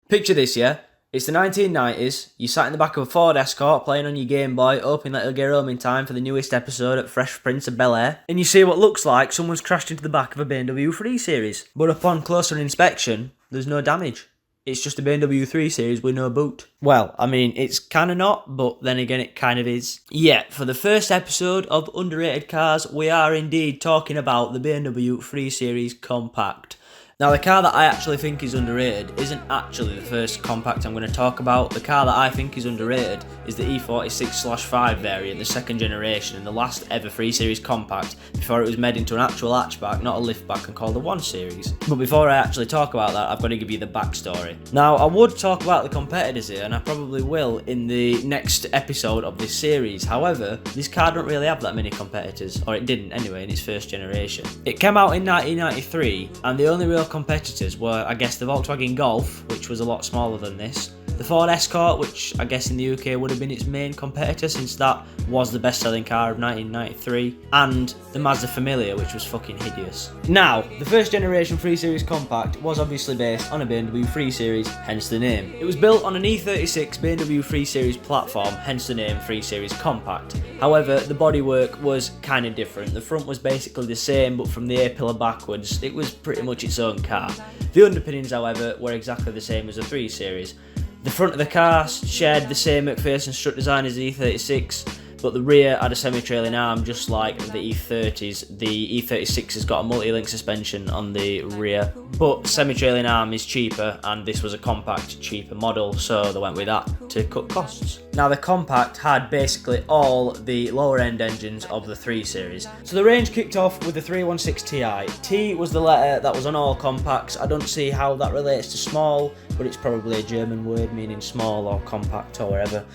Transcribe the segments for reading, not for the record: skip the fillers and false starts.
Picture this, yeah? It's the 1990s, you sat in the back of a Ford Escort playing on your Game Boy, hoping that it'll get home in time for the newest episode at Fresh Prince of Bel-Air, and you see what looks like someone's crashed into the back of a BMW 3 Series. But upon closer inspection, there's no damage. It's just a BMW 3 Series with no boot. Well, I mean, it's kinda not, but then again it kind of is. Yeah, for the first episode of Underrated Cars, we are indeed talking about the BMW 3 Series Compact. Now, the car that I actually think is underrated isn't actually the first compact I'm going to talk about. The car that I think is underrated is the E46/5 variant, the second generation, and the last ever 3 Series compact before it was made into an actual hatchback, not a liftback, and called the 1 Series. But before I actually talk about that, I've got to give you the backstory. Now, I would talk about the competitors here, and I probably will in the next episode of this series. However, this car don't really have that many competitors, or it didn't anyway in its first generation. It came out in 1993, and the only real competitors were, I guess, the Volkswagen Golf, which was a lot smaller than this, the Ford Escort, which I guess in the UK would have been its main competitor since that was the best-selling car of 1993, and the Mazda Familia, which was fucking hideous. Now, the first generation 3 Series compact was obviously based on a BMW 3 Series, hence the name. It was built on an E46 BMW 3 Series platform, hence the name 3 Series Compact. However, the bodywork was kind of different. The front was basically the same, but from the A-pillar backwards, it was pretty much its own car. The underpinnings, however, were exactly the same as the 3 Series. The front of the car shared the same McPherson strut design as the E36, but the rear had a semi-trailing arm just like the E30s. The E36 has got a multi-link suspension on the rear, but semi-trailing arm is cheaper, and this was a compact, cheaper model, so they went with that to cut costs. Now, the compact had basically all the lower end engines of the 3 Series. So the range kicked off with the 316 Ti. T was the letter that was on all compacts. I don't see how that relates to small, but it's probably a German word meaning small or compact or whatever.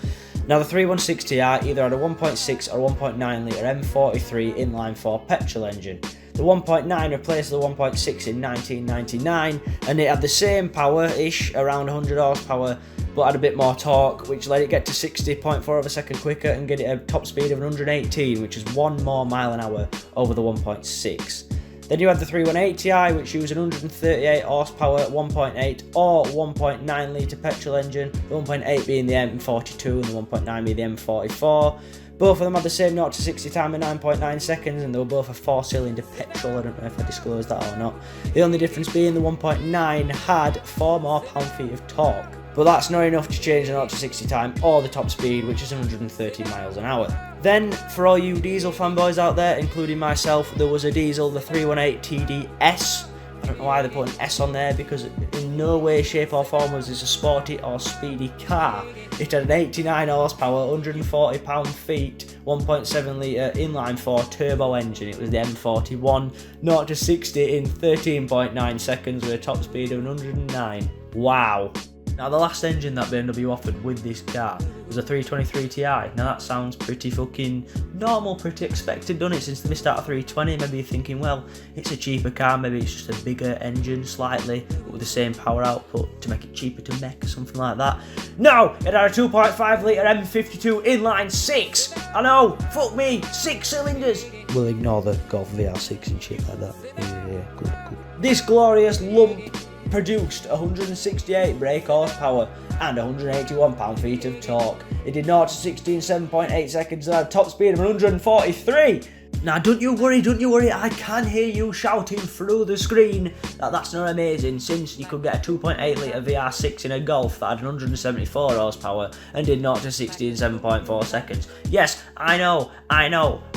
Now, the 316 Ti either had a 1.6 or 1.9 litre M43 inline-4 petrol engine. The 1.9 replaced the 1.6 in 1999, and it had the same power-ish, around 100 horsepower, but had a bit more torque, which let it get to 60.4 of a second quicker and get it a top speed of 118, which is 1 more mile an hour over the 1.6. Then you had the 318 Ti, which used an 138 horsepower 1.8 or 1.9 litre petrol engine, the 1.8 being the M42 and the 1.9 being the M44. Both of them had the same 0 to 60 time in 9.9 seconds, and they were both a 4-cylinder petrol. I don't know if I disclosed that or not. The only difference being the 1.9 had 4 more pound-feet of torque. But that's not enough to change the 0 to 60 time or the top speed, which is 130 miles an hour. Then, for all you diesel fanboys out there, including myself, there was a diesel, the 318 TDS. I don't know why they put an S on there, because in no way, shape or form was this a sporty or speedy car. It had an 89 horsepower, 140 pound-feet, 1.7 litre inline-4 turbo engine. It was the M41, 0 to 60 in 13.9 seconds with a top speed of 109. Wow. Now, the last engine that BMW offered with this car was a 323 Ti. Now, that sounds pretty fucking normal, pretty expected, doesn't it? Since they missed out a 320, maybe you're thinking, well, it's a cheaper car, maybe it's just a bigger engine slightly, but with the same power output to make it cheaper to make or something like that. No! It had a 2.5 litre M52 inline 6! I know! Fuck me! 6 cylinders! We'll ignore the Golf VR6 and shit like that. Yeah, good. This glorious lump produced 168 brake horsepower and 181 pound-feet of torque. It did 0 to 60 in 7.8 seconds and had a top speed of 143. Now, don't you worry, I can hear you shouting through the screen that that's not amazing, since you could get a 2.8 litre VR6 in a Golf that had 174 horsepower and did 0 to 60 in 7.4 seconds. Yes, I know,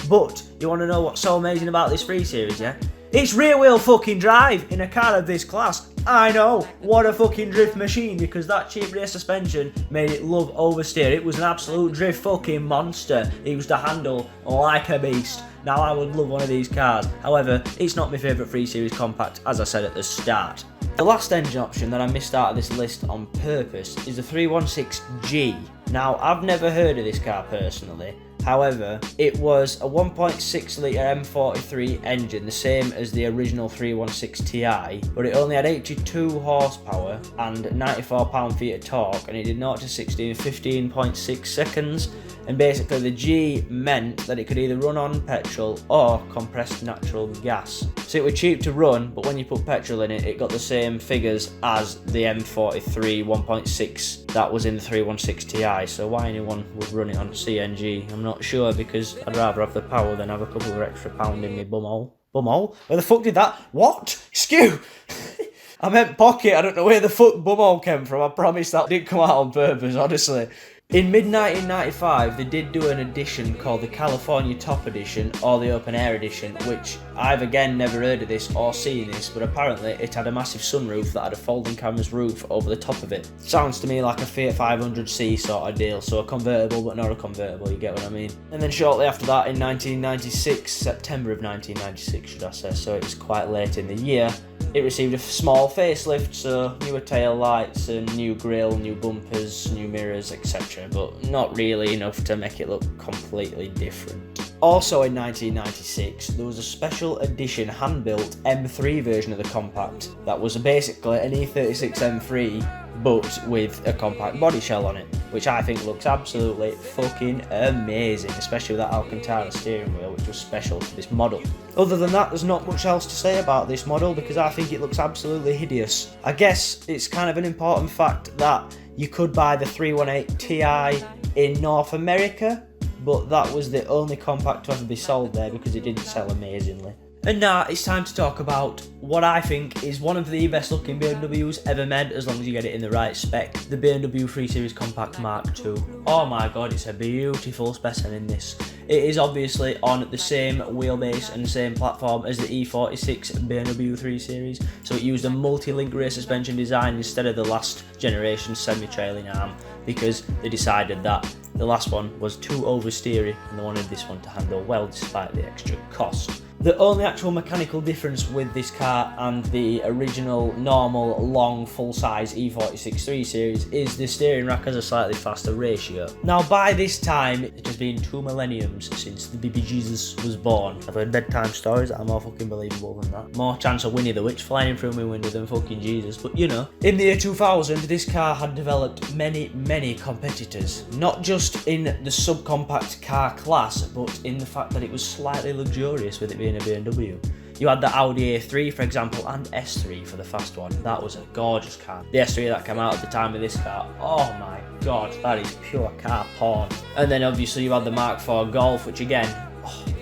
but you want to know what's so amazing about this 3 Series, yeah? It's rear-wheel fucking drive in a car of this class. I know, what a fucking drift machine, because that cheap rear suspension made it love oversteer. It was an absolute drift fucking monster. It used to handle like a beast. Now, I would love one of these cars. However, it's not my favourite 3 Series compact, as I said at the start. The last engine option that I missed out of this list on purpose is the 316G. Now, I've never heard of this car personally, However, it was a 1.6 litre M43 engine, the same as the original 316 Ti, but it only had 82 horsepower and 94 pound-feet of torque, and it did 0 to 60 in 15.6 seconds. And basically the G meant that it could either run on petrol or compressed natural gas. So it was cheap to run, but when you put petrol in it, it got the same figures as the M43 1.6 that was in the 316 Ti. So why anyone would run it on CNG, I'm not sure, because I'd rather have the power than have a couple of extra pound in my bumhole. Bumhole? Where the fuck did that? What? Skew! I meant pocket, I don't know where the fuck bumhole came from. I promise that didn't come out on purpose, honestly. In mid-1995, they did do an edition called the California Top Edition, or the Open Air Edition, which I've again never heard of this or seen this, but apparently it had a massive sunroof that had a folding canvas roof over the top of it. Sounds to me like a Fiat 500c sort of deal, so a convertible but not a convertible, you get what I mean. And then shortly after that, in 1996, September of 1996 should I say, so it was quite late in the year, it received a small facelift, so newer tail lights and new grille, new bumpers, new mirrors, etc. But not really enough to make it look completely different. Also in 1996, there was a special edition hand-built M3 version of the compact that was basically an E46 M3 but with a compact body shell on it, which I think looks absolutely fucking amazing, especially with that Alcantara steering wheel, which was special to this model. Other than that, there's not much else to say about this model because I think it looks absolutely hideous. I guess it's kind of an important fact that you could buy the 318 Ti in North America, but that was the only compact to ever be sold there because it didn't sell amazingly. And now it's time to talk about what I think is one of the best looking BMWs ever made, as long as you get it in the right spec, the BMW 3 Series Compact Mark II. Oh my god, it's a beautiful specimen in this. It is obviously on the same wheelbase and same platform as the E46 BMW 3 Series, so it used a multi-link rear suspension design instead of the last generation semi-trailing arm, because they decided that the last one was too oversteery and they wanted this one to handle well despite the extra cost. The only actual mechanical difference with this car and the original normal long full-size E46 3 Series is the steering rack has a slightly faster ratio. Now by this time it has been 2 millenniums since the baby Jesus was born. I've heard bedtime stories that are more fucking believable than that. More chance of Winnie the Witch flying through my window than fucking Jesus, but you know. In the year 2000 this car had developed many competitors, not just in the subcompact car class but in the fact that it was slightly luxurious with it being a BMW. You had the Audi A3 for example and S3 for the fast one. That was a gorgeous car. The S3 that came out at the time of this car, oh my god, that is pure car porn. And then obviously you had the Mark IV Golf, which again,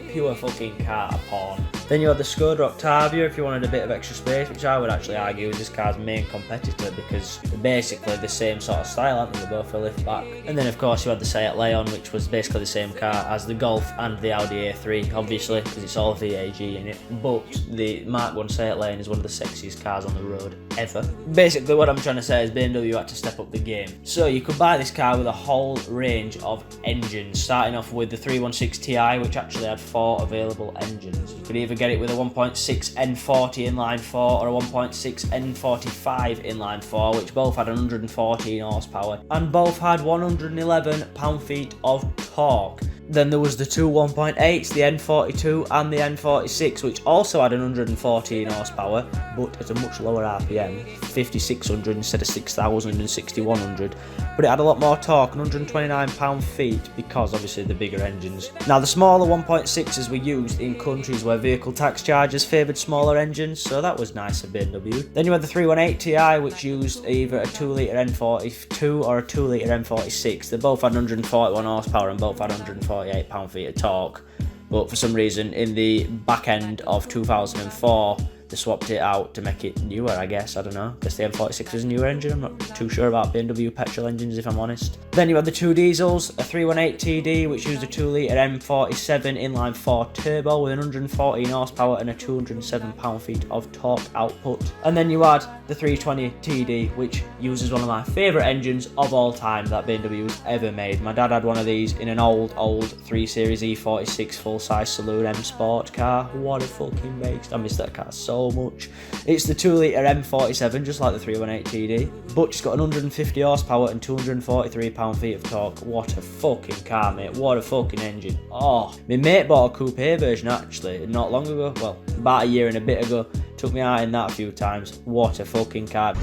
pure fucking car porn. Then you had the Skoda Octavia if you wanted a bit of extra space, which I would actually argue is this car's main competitor because they're basically the same sort of style, aren't they? They're both a liftback. And then of course you had the Seat Leon, which was basically the same car as the Golf and the Audi A3, obviously because it's all VAG in it. But the Mark I Seat Leon is one of the sexiest cars on the road ever. Basically what I'm trying to say is BMW had to step up the game. So you could buy this car with a whole range of engines, starting off with the 316 Ti, which actually had 4 available engines. You could either get it with a 1.6 N40 inline 4 or a 1.6 N45 inline 4, which both had 114 horsepower and both had 111 pound-feet of torque. Then there was the two 1.8s, the N42 and the N46, which also had 114 horsepower, but at a much lower RPM, 5600 instead of 6000 and 6100. But it had a lot more torque, 129 pound-feet, because obviously the bigger engines. Now the smaller 1.6s were used in countries where vehicle tax charges favoured smaller engines, so that was nice of BMW. Then you had the 318 Ti, which used either a 2 litre N42 or a 2 litre N46. They both had 141 horsepower and both had 148 pound-feet of torque. But for some reason, in the back end of 2004, they swapped it out to make it newer, I guess. I don't know. I guess the M46 was a newer engine. I'm not too sure about BMW petrol engines, if I'm honest. Then you had the two diesels, a 318 TD, which used a 2 litre M47 inline 4 turbo with 114 horsepower and a 207 pound-feet of torque output. And then you had the 320 TD, which uses one of my favourite engines of all time that BMW's ever made. My dad had one of these in an old 3 Series E46 full-size saloon M Sport car. What a fucking beast. I miss that car so so much. It's the 2-litre M47, just like the 318 TD, but it's got 150 horsepower and 243 pound-feet of torque. What a fucking car, mate. What a fucking engine. Oh, my mate bought a coupe version actually, not long ago. Well, about a year and a bit ago. Took me out in that a few times. What a fucking car.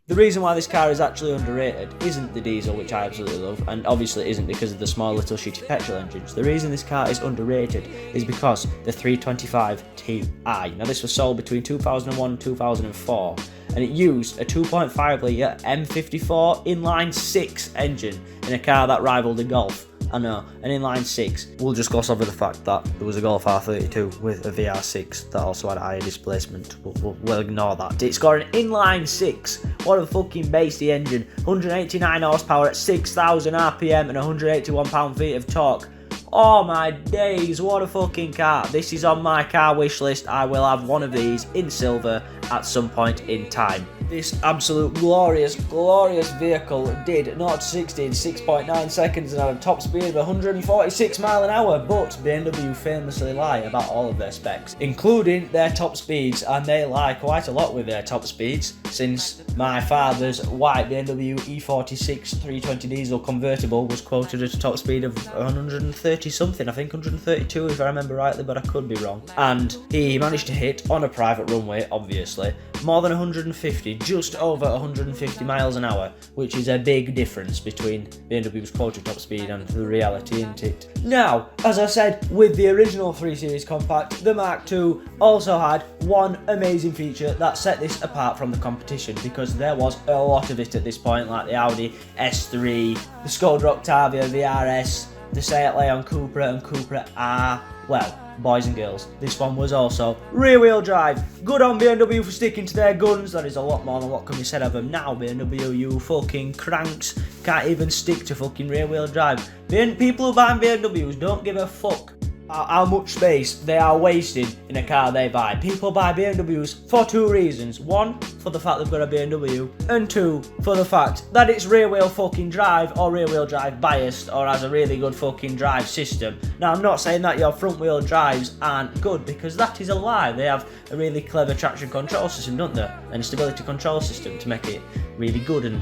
The reason why this car is actually underrated isn't the diesel, which I absolutely love, and obviously isn't because of the small little shitty petrol engines. The reason this car is underrated is because the 325 Ti. Now this was sold between 2001 and 2004, and it used a 2.5 litre M54 inline-6 engine in a car that rivaled the Golf. I know, an inline-6. We'll just gloss over the fact that there was a Golf R32 with a VR6 that also had a higher displacement. We'll ignore that. It's got an inline-6. What a fucking beastie engine. 189 horsepower at 6,000 RPM and 181 pound-feet of torque. Oh my days, what a fucking car. This is on my car wish list. I will have one of these in silver at some point in time. This absolute glorious vehicle did 0 to 60 in 6.9 seconds and had a top speed of 146 miles an hour, but BMW famously lie about all of their specs, including their top speeds, and they lie quite a lot with their top speeds, since my father's white BMW E46 320 diesel convertible was quoted at a top speed of 130 something, I think 132 if I remember rightly, but I could be wrong. And he managed to hit, on a private runway obviously, more than 150, just over 150 miles an hour, which is a big difference between BMW's quoted top speed and the reality, isn't it? Now, as I said, with the original 3 Series Compact, the Mark II also had one amazing feature that set this apart from the competition, because there was a lot of it at this point, like the Audi S3, the Skoda Octavia VRS, the Seat Leon Cupra and Cupra R. Well, boys and girls, this one was also rear-wheel drive. Good on BMW for sticking to their guns. That is a lot more than what can be said of them now, BMW, you fucking cranks. Can't even stick to fucking rear-wheel drive. People who buy BMWs don't give a fuck how much space they are wasting in a car they buy. People buy BMWs for two reasons. One, for the fact they've got a BMW, and two, for the fact that it's rear-wheel fucking drive or rear-wheel drive biased or has a really good fucking drive system. Now, I'm not saying that your front-wheel drives aren't good, because that is a lie. They have a really clever traction control system, don't they? And a stability control system to make it really good and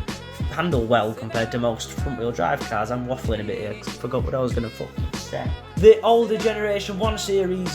handle well compared to most front-wheel drive cars. I'm waffling a bit here because I forgot what I was going to fucking say. The older generation 1 Series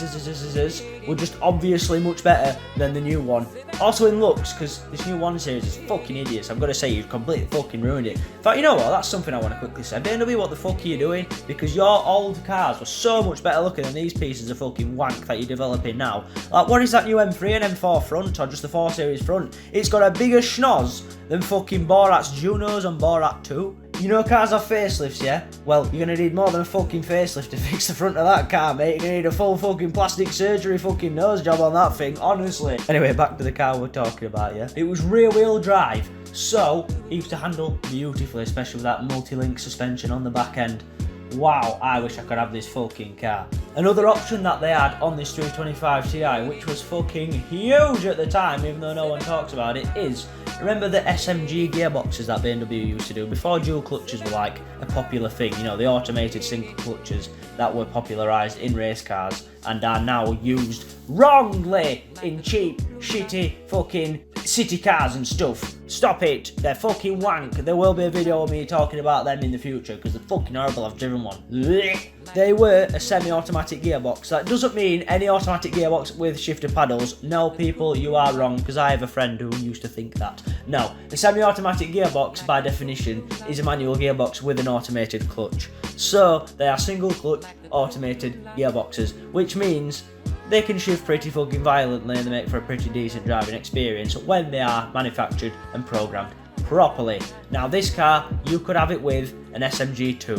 were just obviously much better than the new one. Also in looks, because this new 1 Series is fucking idiots. I'm going to say you've completely fucking ruined it. In fact, you know what? That's something I want to quickly say. BMW, what the fuck are you doing? Because your old cars were so much better looking than these pieces of fucking wank that you're developing now. Like, what is that new M3 and M4 front, or just the 4 Series front? It's got a bigger schnoz than fucking Borat's Junos and Borat 2. You know cars have facelifts, yeah? Well, you're gonna need more than a fucking facelift to fix the front of that car, mate. You're gonna need a full fucking plastic surgery fucking nose job on that thing, honestly. Anyway, back to the car we're talking about, yeah? It was rear-wheel drive, so it used to handle beautifully, especially with that multi-link suspension on the back end. Wow, I wish I could have this fucking car. Another option that they had on this 325 Ti, which was fucking huge at the time, even though no one talks about it, is, remember the SMG gearboxes that BMW used to do before dual clutches were like a popular thing, you know, the automated single clutches that were popularised in race cars and are now used wrongly in cheap, shitty fucking city cars and stuff. Stop it, they're fucking wank. There will be a video of me talking about them in the future because they're fucking horrible. I've driven one. They were a semi-automatic gearbox. That doesn't mean any automatic gearbox with shifter paddles. No, people, you are wrong, because I have a friend who used to think that. No, a semi-automatic gearbox, by definition, is a manual gearbox with an automated clutch. So, they are single clutch automated gearboxes, which means they can shift pretty fucking violently and they make for a pretty decent driving experience when they are manufactured and programmed properly. Now, this car, you could have it with an SMG 2.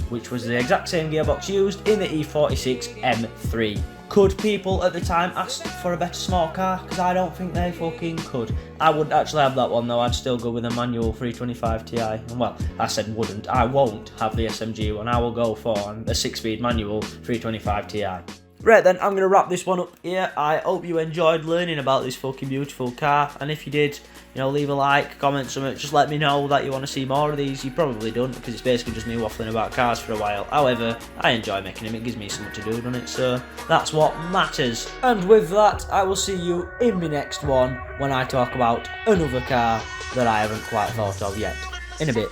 Which was the exact same gearbox used in the E46 M3. Could people at the time ask for a better small car? Because I don't think they fucking could. I wouldn't actually have that one though, I'd still go with a manual 325 Ti. And well, I said wouldn't, I won't have the SMG one, I will go for a 6-speed manual 325 Ti. Right then, I'm going to wrap this one up here. I hope you enjoyed learning about this fucking beautiful car, and if you did, you know, leave a like, comment something, just let me know that you want to see more of these. You probably don't, because it's basically just me waffling about cars for a while. However, I enjoy making them, it gives me something to do, doesn't it? So, that's what matters. And with that, I will see you in my next one, when I talk about another car that I haven't quite thought of yet. In a bit.